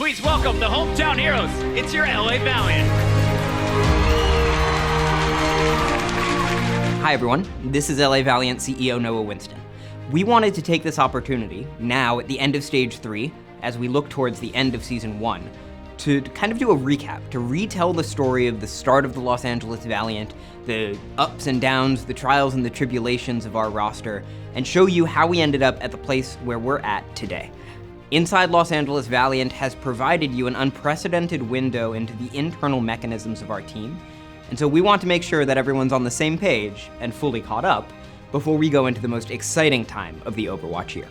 Please welcome the hometown heroes. It's your LA Valiant. Hi everyone, this is LA Valiant CEO Noah Winston. We wanted to take this opportunity, now at the end of Stage 3, as we look towards the end of Season 1, to kind of do a recap, to retell the story of the start of the Los Angeles Valiant, the ups and downs, the trials and the tribulations of our roster, and show you how we ended up at the place where we're at today. Inside Los Angeles Valiant has provided you an unprecedented window into the internal mechanisms of our team, and so we want to make sure that everyone's on the same page and fully caught up before we go into the most exciting time of the Overwatch year.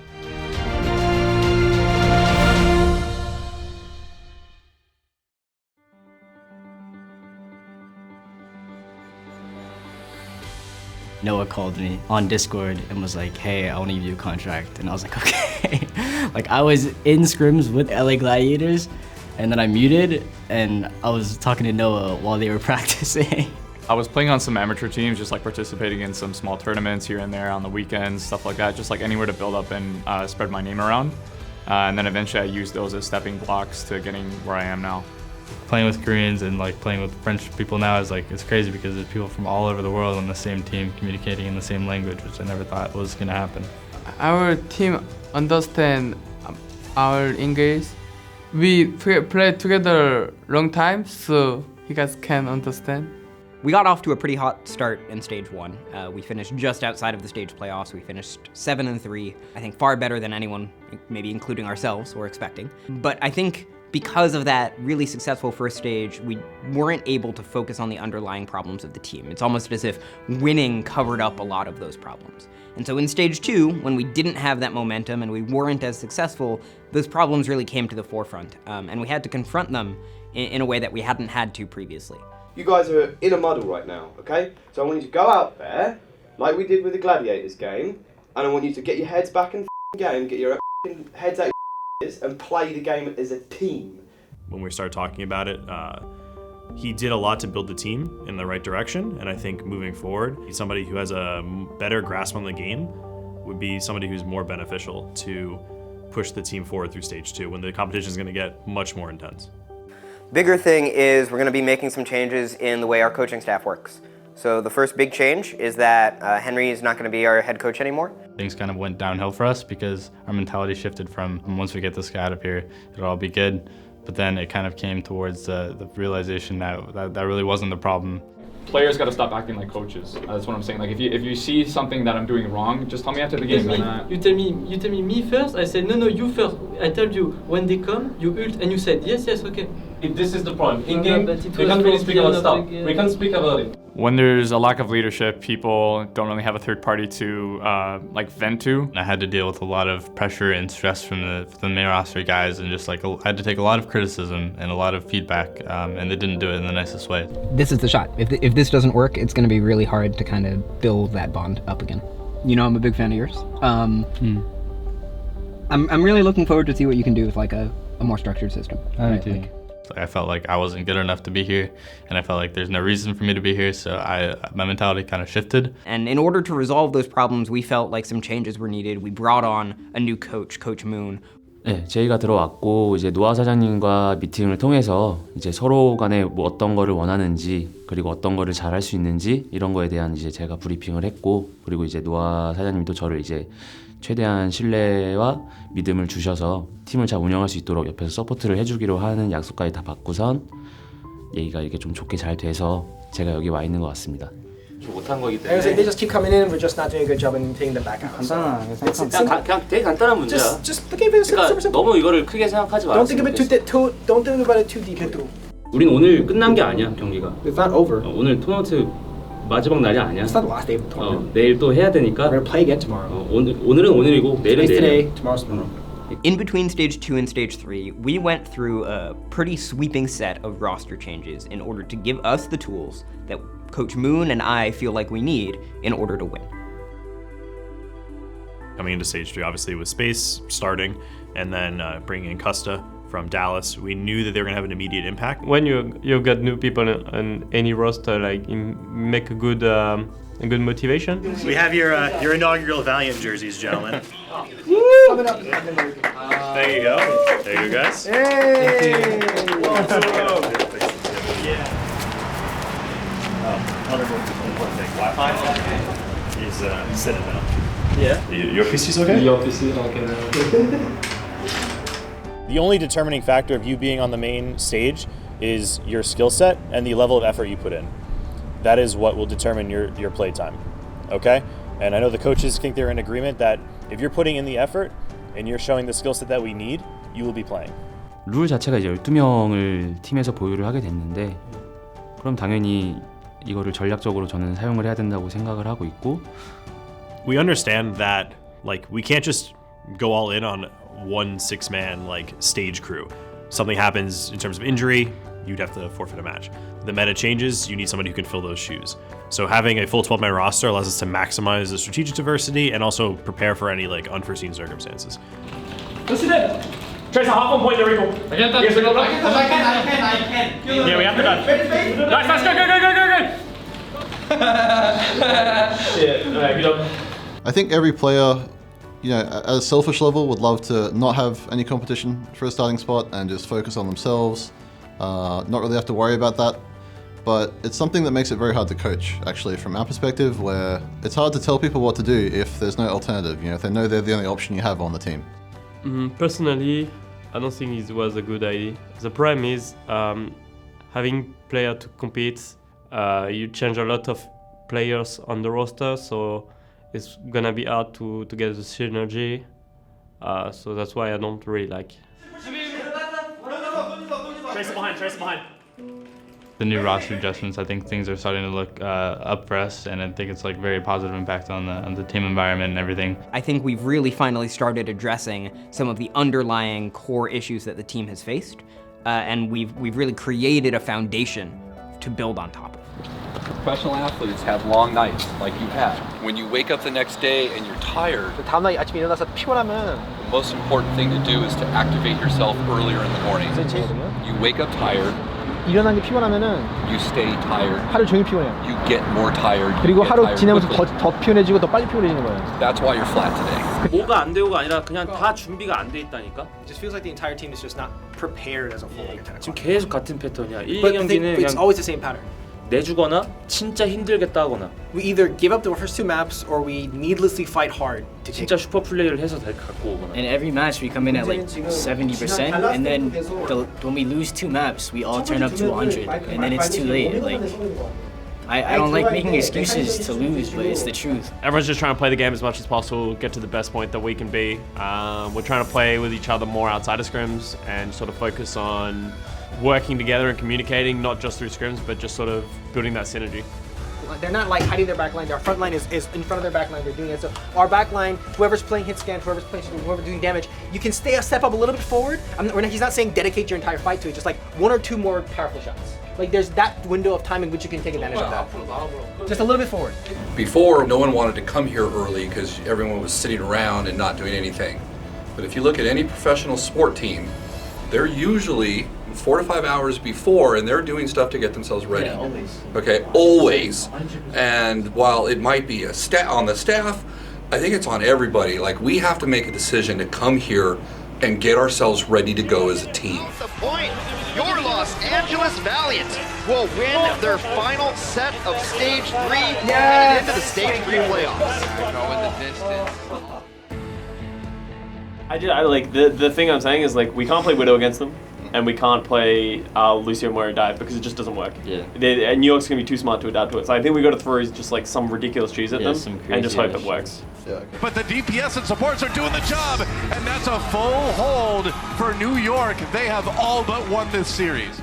Noah called me on Discord and was like, hey, I want to give you a contract. And I was like, okay. Like, I was in scrims with LA Gladiators, and then I muted, and I was talking to Noah while they were practicing. I was playing on some amateur teams, just like participating in some small tournaments here and there on the weekends, stuff like that, just like anywhere to build up and spread my name around. And then eventually I used those as stepping blocks to getting where I am now. Playing with Koreans and like playing with French people now is like, it's crazy because there's people from all over the world on the same team communicating in the same language, which I never thought was gonna happen. Our team understand our English. We played together long time, so you guys can understand. We got off to a pretty hot start in Stage 1. We finished just outside of the stage playoffs. We finished 7-3, I think far better than anyone, maybe including ourselves, were expecting. But I think because of that really successful first stage, we weren't able to focus on the underlying problems of the team. It's almost as if winning covered up a lot of those problems. And so in Stage 2, when we didn't have that momentum and we weren't as successful, those problems really came to the forefront. And we had to confront them in a way that we hadn't had to previously. You guys are in a muddle right now, okay? So I want you to go out there, like we did with the Gladiators game, and I want you to get your heads back in the game, get your heads out and play the game as a team. When we started talking about it, he did a lot to build the team in the right direction, and I think moving forward, somebody who has a better grasp on the game would be somebody who's more beneficial to push the team forward through Stage 2 when the competition is going to get much more intense. Bigger thing is we're going to be making some changes in the way our coaching staff works. So the first big change is that Henry is not going to be our head coach anymore. Things kind of went downhill for us because our mentality shifted from once we get this guy out of here, it'll all be good. But then it kind of came towards the realization that really wasn't the problem. Players got to stop acting like coaches. That's what I'm saying. Like if you see something that I'm doing wrong, just tell me after the game. You tell me first. I said no, you first. I tell you when they come, you ult, and you said yes, okay. If this is the problem, in game, we can't really speak about stuff. We can't speak about it. When there's a lack of leadership, people don't really have a third party to like vent to. I had to deal with a lot of pressure and stress from the main roster guys, and just like I had to take a lot of criticism and a lot of feedback, and they didn't do it in the nicest way. This is the shot. If this doesn't work, it's going to be really hard to kind of build that bond up again. You know, I'm a big fan of yours. I'm really looking forward to see what you can do with like a more structured system. I felt like I wasn't good enough to be here, and I felt like there's no reason for me to be here, so my mentality kind of shifted. And in order to resolve those problems, we felt like some changes were needed. We brought on a new coach, Coach Moon. 네, 제이가 들어왔고 이제 노아 사장님과 미팅을 통해서 이제 서로 간에 뭐 어떤 거를 원하는지 그리고 어떤 거를 잘할 수 있는지 이런 거에 대한 이제 제가 브리핑을 했고 그리고 이제 노아 사장님도 저를 이제 최대한 신뢰와 믿음을 주셔서 팀을 잘 운영할 수 있도록 옆에서 서포트를 해주기로 하는 약속까지 다 받고선 얘기가 이렇게 좀 좋게 잘 돼서 제가 여기 와 있는 것 같습니다. 못한 거기 때문에. They just keep coming in. We're just not doing a good job in taking them back out. 그냥 되게 간단한 문제야. Just think of it 그러니까 너무 이거를 크게 생각하지 마. Don't think about it too deeply. 우린 오늘 끝난 게 아니야 경기가. It's not over. 오늘 토너먼트 마지막 날이 아니야. It's not the last day of the tournament. 내일 또 해야 되니까. We're gonna play again tomorrow. 오늘은 오늘이고 내일은 내일. Today, tomorrow's tomorrow. In between Stage 2 and Stage 3, we went through a pretty sweeping set of roster changes in order to give us the tools that Coach Moon and I feel like we need in order to win. Coming into Stage 3, obviously with Space starting, and then bringing in Custa from Dallas, we knew that they were going to have an immediate impact. When you got new people on any roster, like make a good motivation. We have your inaugural Valiant jerseys, gentlemen. coming up. There you go. There you go, guys. Hey! Other one thing. Wi-Fi. He's sitting down. Yeah. Your PC's okay? Your PC okay. The only determining factor of you being on the main stage is your skill set and the level of effort you put in. That is what will determine your play time. Okay? And I know the coaches think they're in agreement that if you're putting in the effort and you're showing the skill set that we need, you will be playing. 룰 자체가 이제 12명을 팀에서 보유를 하게 됐는데 그럼 당연히 이거를 전략적으로 저는 사용을 해야 된다고 생각을 하고 있고 We understand that like we can't just go all in on one 6-man like stage crew. Something happens in terms of injury, you'd have to forfeit a match. The meta changes, you need somebody who can fill those shoes. So having a full 12-man roster allows us to maximize the strategic diversity and also prepare for any like unforeseen circumstances. Listen in. Trace a hop on point, there we go. I can. Yeah, we have to done. Nice, good. Shit. Alright, good up. I think every player, you know, at a selfish level would love to not have any competition for a starting spot and just focus on themselves, not really have to worry about that. But it's something that makes it very hard to coach, actually, from our perspective, where it's hard to tell people what to do if there's no alternative, you know, if they know they're the only option you have on the team. Personally, I don't think it was a good idea. The problem is having players to compete, you change a lot of players on the roster, so it's gonna be hard to get the synergy. So that's why I don't really like. Trace it behind. The new roster adjustments, I think things are starting to look up for us, and I think it's like very positive impact on the team environment and everything. I think we've really finally started addressing some of the underlying core issues that the team has faced, and we've really created a foundation to build on top of. Professional athletes have long nights like you had. When you wake up the next day and you're tired, 다음날 아침에 일어나서 피곤하면 the most important thing to do is to activate yourself earlier in the morning. You wake up tired. 일어나는 게 피곤하면은 You stay tired. 하루 종일 피곤해요. You get more tired. 그리고 you get 하루 tired 지나면서 quickly. 더 피곤해지고 더 빨리 피곤해지는 거예요. That's why you're flat today. 뭐가 안 되고가 아니라 그냥 다 준비가 안 돼 있다니까. It just feels like the entire team is just not prepared as a whole. 지금 계속 같은 패턴이야. 1, But 2경기는 it's 그냥 always the same pattern. 내주거나 진짜 힘들겠다 하거나 We either give up the first two maps or we needlessly fight hard to take. 진짜 슈퍼 플레이를 해서 갖고 오거나. In every match, we come in at like 70%, and then when we lose two maps, we all turn up to 100, and then it's too late. Like, I don't like making excuses to lose, but it's the truth. Everyone's just trying to play the game as much as possible, get to the best point that we can be. We're trying to play with each other more outside of scrims and sort of focus on working together and communicating, not just through scrims, but just sort of building that synergy. They're not like hiding their back line. Their front line is in front of their back line. They're doing it. So our back line, whoever's playing hit scan, whoever's doing damage, you can step up a little bit forward. He's not saying dedicate your entire fight to it. Just like one or two more powerful shots. Like there's that window of time in which you can take advantage of that. Just a little bit forward. Before, no one wanted to come here early because everyone was sitting around and not doing anything. But if you look at any professional sport team, they're usually 4 to 5 hours before, and they're doing stuff to get themselves ready. Yeah, always. Okay, always. And while it might be on the staff, I think it's on everybody. Like, we have to make a decision to come here and get ourselves ready to go as a team. The point, your Los Angeles Valiant will win their final set of Stage 3 and into the Stage 3 playoffs. Go in the distance. I like the thing I'm saying is like we can't play Widow against them. And we can't play Lucio Moira dive because it just doesn't work. Yeah. And New York's gonna be too smart to adapt to it. So I think we got to throw just like some ridiculous cheese at them and just hope it works. Yeah, okay. But the DPS and supports are doing the job, and that's a full hold for New York. They have all but won this series.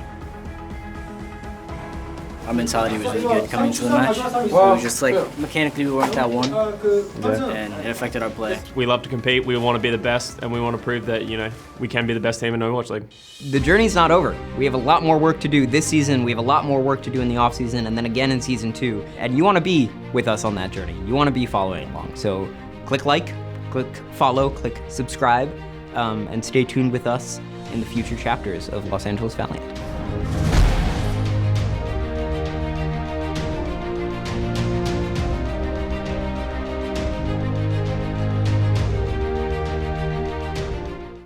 Our mentality was really good coming into the match. It was just like mechanically we weren't that one, and it affected our play. We love to compete. We want to be the best, and we want to prove that we can be the best team in Overwatch League. The journey's not over. We have a lot more work to do this season. We have a lot more work to do in the off season, and then again in season 2. And you want to be with us on that journey. You want to be following along. So click like, click follow, click subscribe, and stay tuned with us in the future chapters of Los Angeles Valiant.